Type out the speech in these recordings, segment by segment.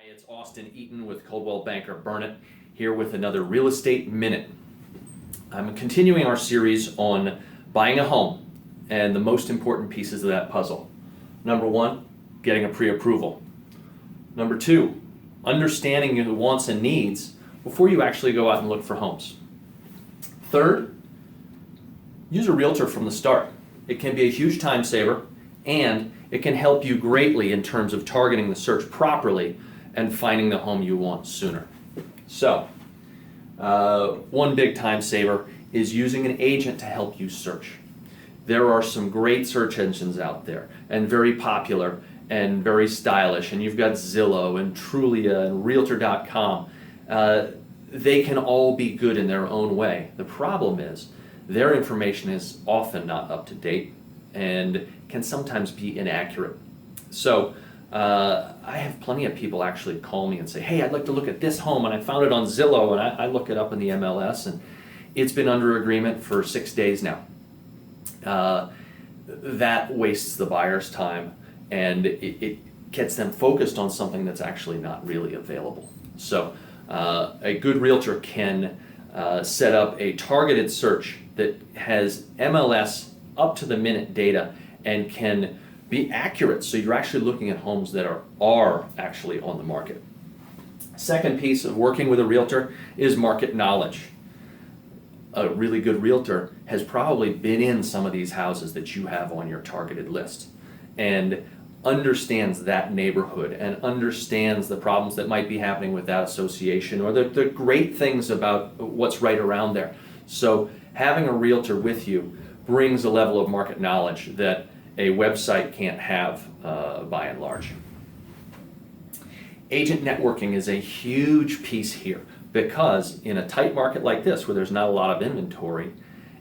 Hi, it's Austin Eaton with Coldwell Banker Burnett here with another Real Estate Minute. I'm continuing our series on buying a home and the most important pieces of that puzzle. Number one, getting a pre-approval. Number two, understanding your wants and needs before you actually go out and look for homes. Third, use a realtor from the start. It can be a huge time saver and it can help you greatly in terms of targeting the search properly and finding the home you want sooner. So, one big time saver is using an agent to help you search. There are some great search engines out there and very popular and very stylish, and you've got Zillow and Trulia and Realtor.com. They can all be good in their own way. The problem is their information is often not up to date and can sometimes be inaccurate. So I have plenty of people actually call me and say, hey, I'd like to look at this home, and I found it on Zillow, and I look it up in the MLS, and it's been under agreement for 6 days now. That wastes the buyer's time, and it gets them focused on something that's actually not really available. So a good realtor can set up a targeted search that has MLS up to the minute data and can be accurate, so you're actually looking at homes that are actually on the market. Second piece of working with a realtor is market knowledge. A really good realtor has probably been in some of these houses that you have on your targeted list and understands that neighborhood and understands the problems that might be happening with that association or the great things about what's right around there. So having a realtor with you brings a level of market knowledge that a website can't have by and large. Agent networking is a huge piece here because in a tight market like this where there's not a lot of inventory,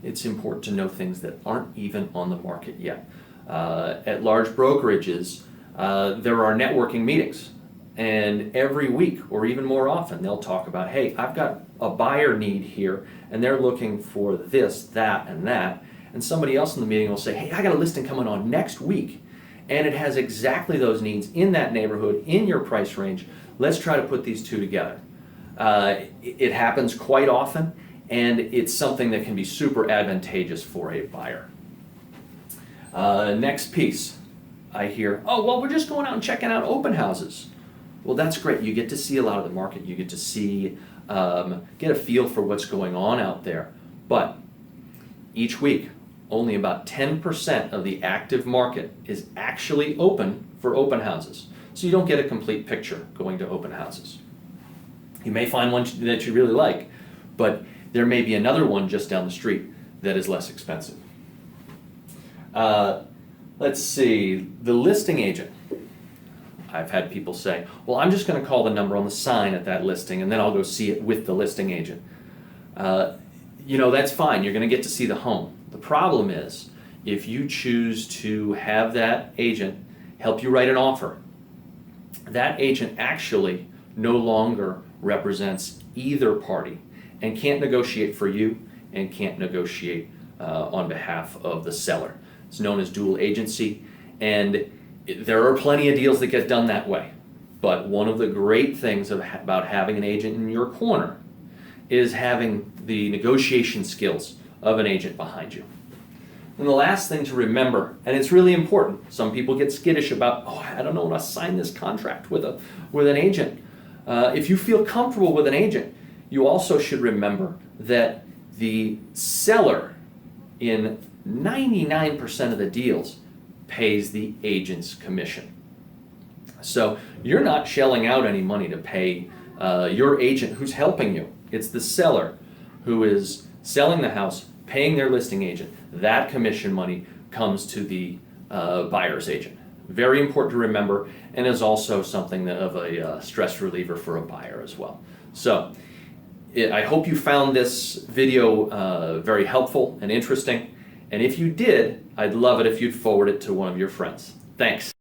it's important to know things that aren't even on the market yet. At large brokerages, there are networking meetings, and every week or even more often they'll talk about, hey, I've got a buyer need here and they're looking for this, that, and that. And somebody else in the meeting will say, hey, I got a listing coming on next week, and it has exactly those needs in that neighborhood, in your price range. Let's try to put these two together. It happens quite often, and it's something that can be super advantageous for a buyer. Next piece, I hear, oh, well, we're just going out and checking out open houses. Well, that's great. You get to see a lot of the market. You get to see, get a feel for what's going on out there. But each week, only about 10% of the active market is actually open for open houses. So you don't get a complete picture going to open houses. You may find one that you really like, but there may be another one just down the street that is less expensive. Let's see, the listing agent. I've had people say, well, I'm just going to call the number on the sign at that listing and then I'll go see it with the listing agent. That's fine. You're going to get to see the home. The problem is if you choose to have that agent help you write an offer, that agent actually no longer represents either party and can't negotiate for you and can't negotiate on behalf of the seller. It's known as dual agency, and there are plenty of deals that get done that way. But one of the great things about having an agent in your corner is having the negotiation skills of an agent behind you. And the last thing to remember, and it's really important, some people get skittish about, oh, I don't know when I sign this contract with an agent. If you feel comfortable with an agent, you also should remember that the seller in 99% of the deals pays the agent's commission. So you're not shelling out any money to pay your agent who's helping you. It's the seller who is selling the house, paying their listing agent. That commission money comes to the buyer's agent. Very important to remember, and is also something of a stress reliever for a buyer as well. So I hope you found this video very helpful and interesting. And if you did, I'd love it if you'd forward it to one of your friends. Thanks.